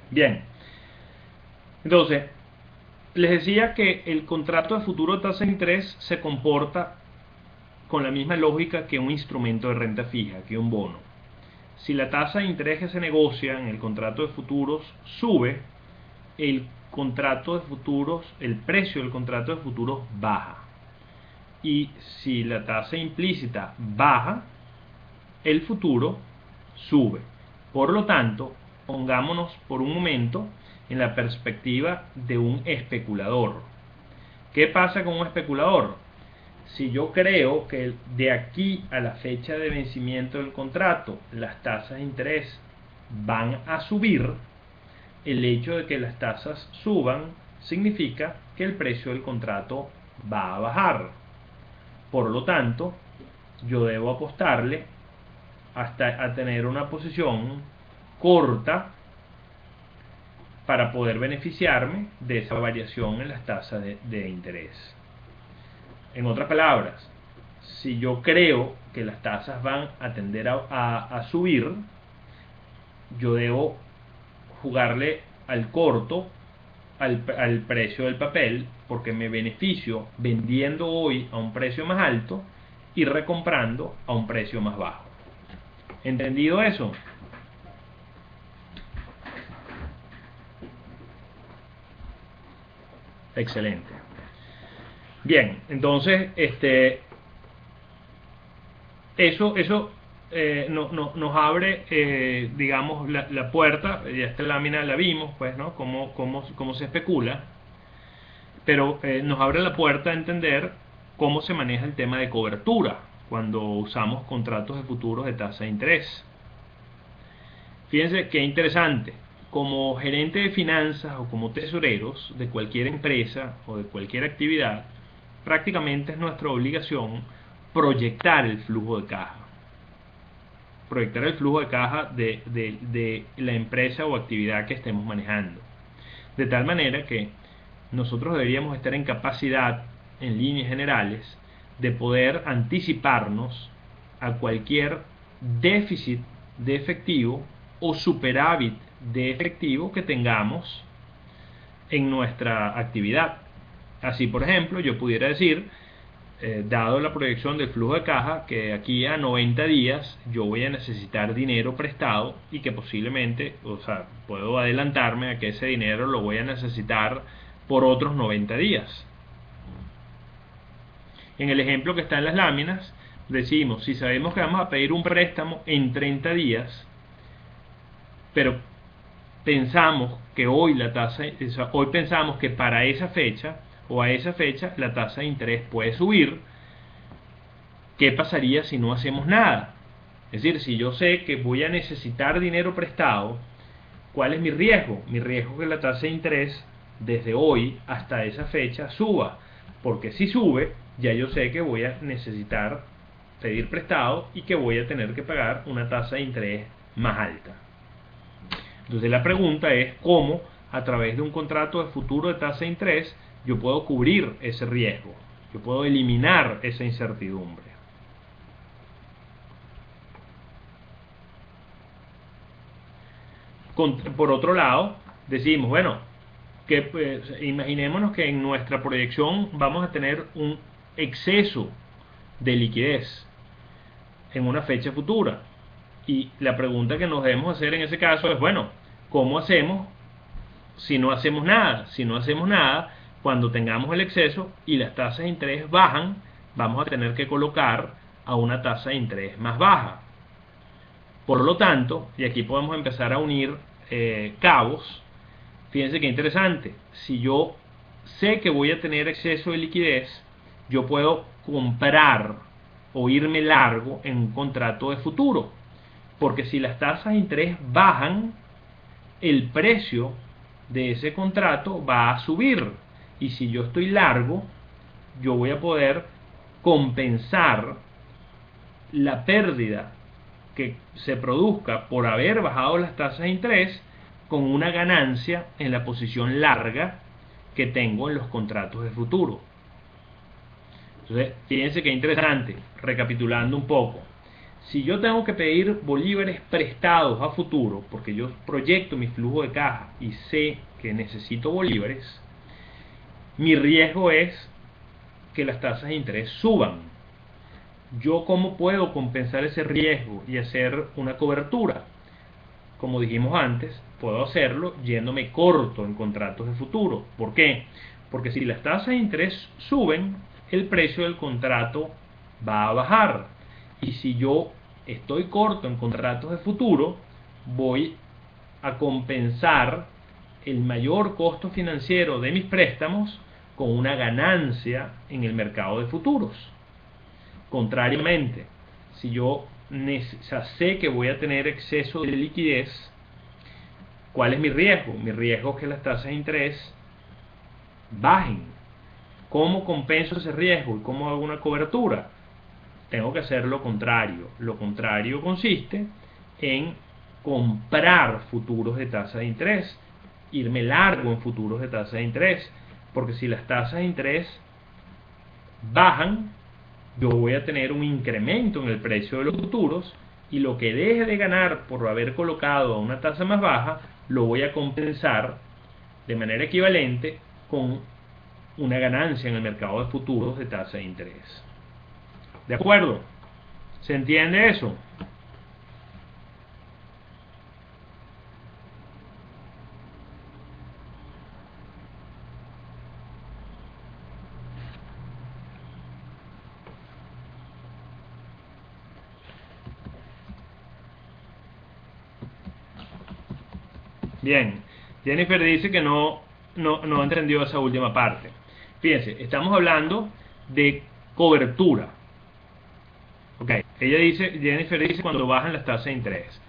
Bien, entonces, les decía que el contrato de futuro de tasa de interés se comporta con la misma lógica que un instrumento de renta fija, que un bono. Si la tasa de interés que se negocia en el contrato de futuros sube, el contrato de futuros, el precio del contrato de futuros baja. Y si la tasa implícita baja, el futuro sube. Por lo tanto, pongámonos por un momento en la perspectiva de un especulador. ¿Qué pasa con un especulador? Si yo creo que de aquí a la fecha de vencimiento del contrato las tasas de interés van a subir, el hecho de que las tasas suban significa que el precio del contrato va a bajar. Por lo tanto, yo debo apostarle hasta a tener una posición corta para poder beneficiarme de esa variación en las tasas de interés. En otras palabras, si yo creo que las tasas van a tender a subir, yo debo jugarle al corto al precio del papel, porque me beneficio vendiendo hoy a un precio más alto y recomprando a un precio más bajo. ¿Entendido eso? Excelente. Bien, entonces eso nos abre, digamos, la puerta. Ya esta lámina la vimos, pues, ¿no? Cómo se especula, pero nos abre la puerta a entender cómo se maneja el tema de cobertura cuando usamos contratos de futuros de tasa de interés. Fíjense qué interesante. Como gerente de finanzas o como tesoreros de cualquier empresa o de cualquier actividad, prácticamente es nuestra obligación proyectar el flujo de caja. Proyectar el flujo de caja de la empresa o actividad que estemos manejando. De tal manera que nosotros deberíamos estar en capacidad, en líneas generales, de poder anticiparnos a cualquier déficit de efectivo o superávit de efectivo que tengamos en nuestra actividad. Así, por ejemplo, yo pudiera decir, dado la proyección del flujo de caja, que aquí a 90 días yo voy a necesitar dinero prestado y que posiblemente, o sea, puedo adelantarme a que ese dinero lo voy a necesitar por otros 90 días. En el ejemplo que está en las láminas, decimos, si sabemos que vamos a pedir un préstamo en 30 días, pero pensamos que hoy hoy pensamos que para esa fecha o a esa fecha la tasa de interés puede subir, ¿qué pasaría si no hacemos nada? Es decir, si yo sé que voy a necesitar dinero prestado, ¿cuál es mi riesgo? Mi riesgo es que la tasa de interés desde hoy hasta esa fecha suba, porque si sube, ya yo sé que voy a necesitar pedir prestado y que voy a tener que pagar una tasa de interés más alta. Entonces la pregunta es cómo a través de un contrato de futuro de tasa de interés yo puedo cubrir ese riesgo, yo puedo eliminar esa incertidumbre. Por otro lado, decimos, bueno, que imaginémonos que en nuestra proyección vamos a tener un exceso de liquidez en una fecha futura. Y la pregunta que nos debemos hacer en ese caso es, bueno, ¿cómo hacemos si no hacemos nada? Si no hacemos nada, cuando tengamos el exceso y las tasas de interés bajan, vamos a tener que colocar a una tasa de interés más baja. Por lo tanto, y aquí podemos empezar a unir cabos. Fíjense qué interesante. Si yo sé que voy a tener exceso de liquidez, yo puedo comprar o irme largo en un contrato de futuro. Porque si las tasas de interés bajan, el precio de ese contrato va a subir. Y si yo estoy largo, yo voy a poder compensar la pérdida que se produzca por haber bajado las tasas de interés con una ganancia en la posición larga que tengo en los contratos de futuro. Entonces, fíjense qué interesante, recapitulando un poco. Si yo tengo que pedir bolívares prestados a futuro, porque yo proyecto mi flujo de caja y sé que necesito bolívares, mi riesgo es que las tasas de interés suban. ¿Yo cómo puedo compensar ese riesgo y hacer una cobertura? Como dijimos antes, puedo hacerlo yéndome corto en contratos de futuro. ¿Por qué? Porque si las tasas de interés suben, el precio del contrato va a bajar. Y si yo estoy corto en contratos de futuro, voy a compensar el mayor costo financiero de mis préstamos con una ganancia en el mercado de futuros. Contrariamente, si yo sé que voy a tener exceso de liquidez, ¿cuál es mi riesgo? Mi riesgo es que las tasas de interés bajen. ¿Cómo compenso ese riesgo y cómo hago una cobertura? Tengo que hacer lo contrario. Lo contrario consiste en comprar futuros de tasa de interés, irme largo en futuros de tasa de interés, porque si las tasas de interés bajan, yo voy a tener un incremento en el precio de los futuros, y lo que deje de ganar por haber colocado a una tasa más baja, lo voy a compensar de manera equivalente con una ganancia en el mercado de futuros de tasa de interés. ¿De acuerdo? ¿Se entiende eso? Bien, Jennifer dice que no entendió esa última parte. Fíjense, estamos hablando de cobertura. Ok, Jennifer dice cuando bajan las tasas de interés.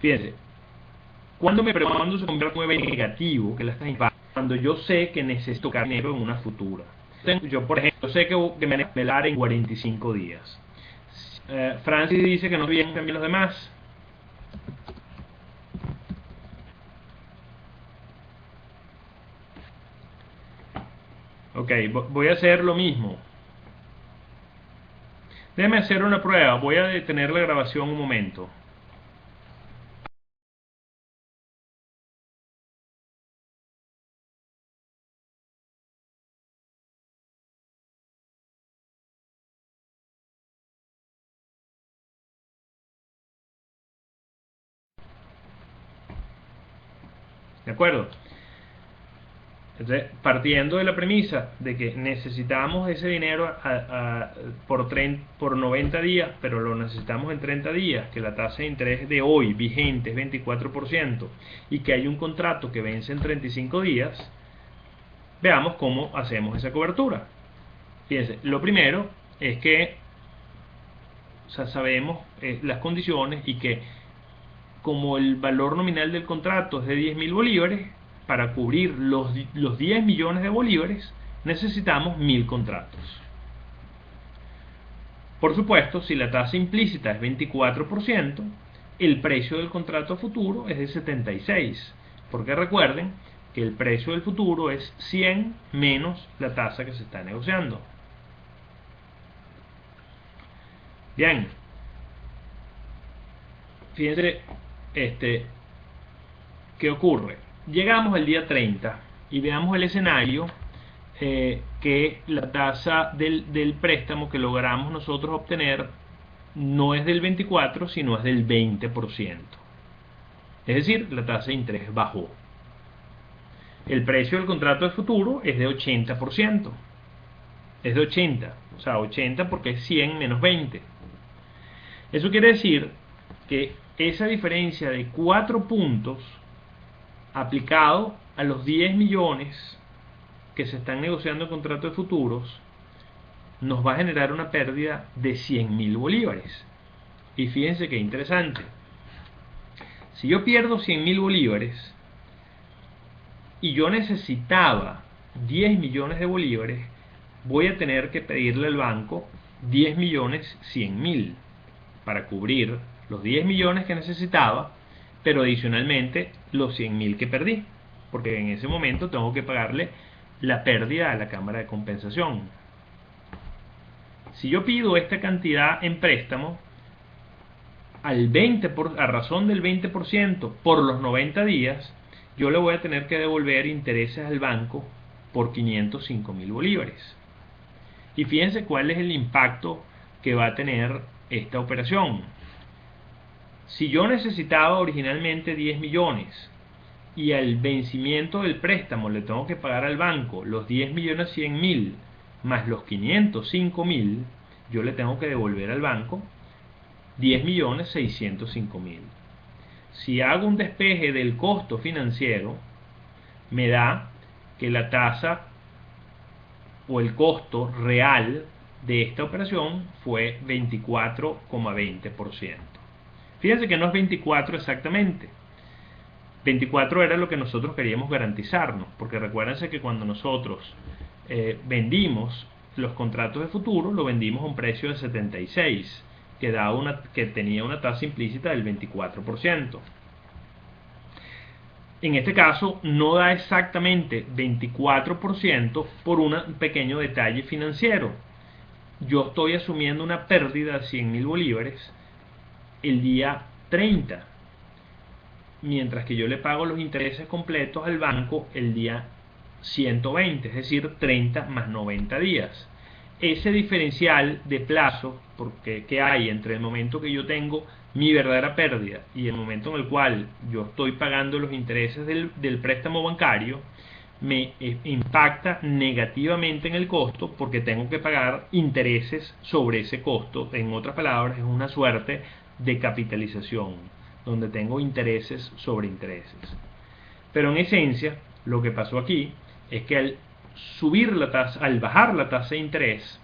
Fíjense, cuando se convierte en negativo, que las tasas bajan, cuando yo sé que necesito tocar dinero en una futura. Yo, por ejemplo, sé que me van a pelar en 45 días. Francis dice que no vienen también los demás. Ok, voy a hacer lo mismo. Déjeme hacer una prueba. Voy a detener la grabación un momento. ¿De acuerdo? Entonces, partiendo de la premisa de que necesitamos ese dinero por 90 días, pero lo necesitamos en 30 días, que la tasa de interés de hoy vigente es 24% y que hay un contrato que vence en 35 días, veamos cómo hacemos esa cobertura. Fíjense, lo primero es que sabemos las condiciones, y que como el valor nominal del contrato es de 10.000 bolívares, para cubrir los 10 millones de bolívares necesitamos 1.000 contratos. Por supuesto, si la tasa implícita es 24%, el precio del contrato futuro es de 76, porque recuerden que el precio del futuro es 100 menos la tasa que se está negociando. Bien, fíjense, ¿qué ocurre? Llegamos al día 30 y veamos el escenario, que la tasa del préstamo que logramos nosotros obtener no es del 24, sino es del 20%. Es decir, la tasa de interés bajó. El precio del contrato de futuro es de 80%. Es de 80, o sea, 80 porque es 100 menos 20. Eso quiere decir que esa diferencia de 4 puntos aplicado a los 10 millones que se están negociando en contratos de futuros nos va a generar una pérdida de 100.000 bolívares. Y fíjense qué interesante. Si yo pierdo 100.000 bolívares y yo necesitaba 10 millones de bolívares, voy a tener que pedirle al banco 10 millones 100.000 para cubrir los 10 millones que necesitaba, pero adicionalmente los 100.000 que perdí, porque en ese momento tengo que pagarle la pérdida a la cámara de compensación. Si yo pido esta cantidad en préstamo, a razón del 20% por los 90 días, yo le voy a tener que devolver intereses al banco por 505.000 bolívares. Y fíjense cuál es el impacto que va a tener esta operación. Si yo necesitaba originalmente 10 millones y al vencimiento del préstamo le tengo que pagar al banco los 10.100.000 más los 505.000, yo le tengo que devolver al banco 10.605.000. Si hago un despeje del costo financiero, me da que la tasa o el costo real de esta operación fue 24,20%. Fíjense que no es 24 exactamente. 24 era lo que nosotros queríamos garantizarnos, porque recuérdense que cuando nosotros vendimos los contratos de futuro, lo vendimos a un precio de 76, que tenía una tasa implícita del 24%. En este caso no da exactamente 24% por un pequeño detalle financiero. Yo estoy asumiendo una pérdida de 100.000 bolívares el día 30, mientras que yo le pago los intereses completos al banco el día 120, es decir, 30 más 90 días. Ese diferencial de plazo que hay entre el momento que yo tengo mi verdadera pérdida y el momento en el cual yo estoy pagando los intereses del préstamo bancario me impacta negativamente en el costo, porque tengo que pagar intereses sobre ese costo. En otras palabras, es una suerte de capitalización donde tengo intereses sobre intereses. Pero en esencia, lo que pasó aquí es que al bajar la tasa de interés,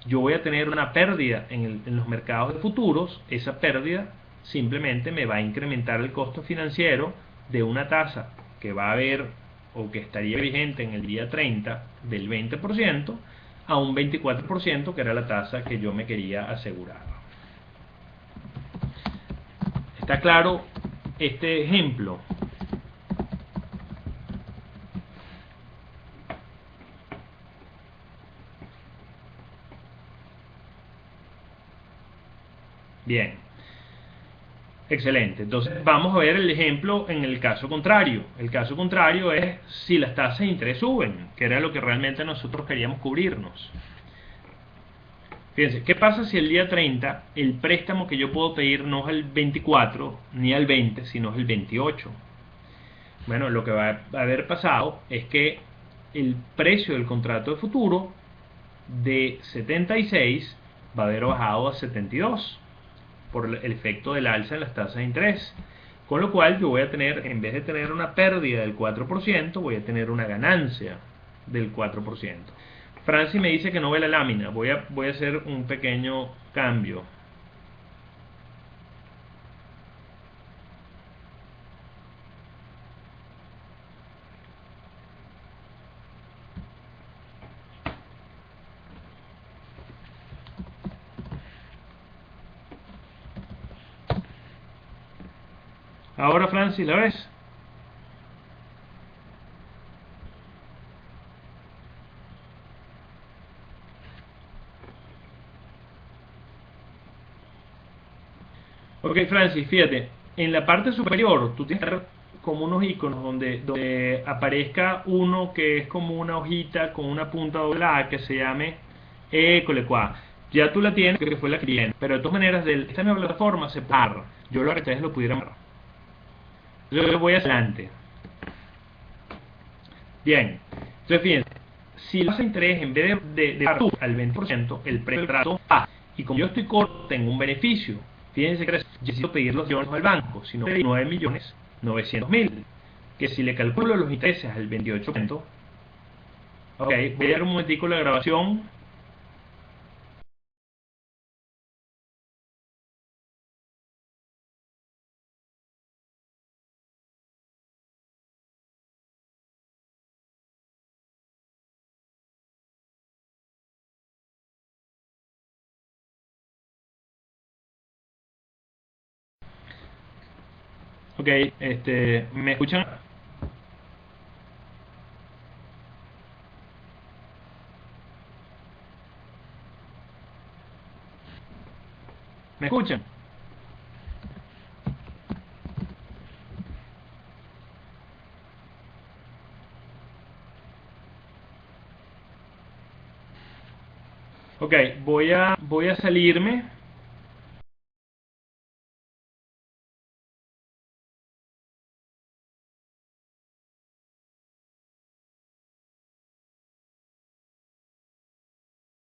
yo voy a tener una pérdida en los mercados de futuros. Esa pérdida simplemente me va a incrementar el costo financiero de una tasa que va a haber o que estaría vigente en el día 30 del 20% a un 24%, que era la tasa que yo me quería asegurar. ¿Está claro este ejemplo? Bien, excelente. Entonces vamos a ver el ejemplo en el caso contrario. El caso contrario es si las tasas de interés suben, que era lo que realmente nosotros queríamos cubrirnos. Fíjense, ¿qué pasa si el día 30 el préstamo que yo puedo pedir no es el 24 ni el 20, sino es el 28? Bueno, lo que va a haber pasado es que el precio del contrato de futuro de 76 va a haber bajado a 72 por el efecto del alza en las tasas de interés, con lo cual yo voy a tener, en vez de tener una pérdida del 4%, voy a tener una ganancia del 4%. Francis me dice que no ve la lámina. Voy a hacer un pequeño cambio. Ahora, Francis, ¿la ves? Ok, Francis, fíjate, en la parte superior tú tienes como unos iconos donde aparezca uno que es como una hojita con una punta doblada que se llame Ecolecua. Ya tú la tienes, que fue la cliente, pero de todas maneras, de esta misma plataforma se puede. Yo lo que ustedes lo pudieran. Yo voy adelante. Bien, entonces fíjense, si la tasa de interés en vez de dar al 20%, el precio del trato baja, y como yo estoy corto, tengo un beneficio. Fíjense que necesito pedir los millones al banco, sino 9.900.000, que si le calculo los intereses al 28%, ok, voy a dar un momentico la grabación. Ok, ¿me escuchan? ¿Me escuchan? Ok, voy a salirme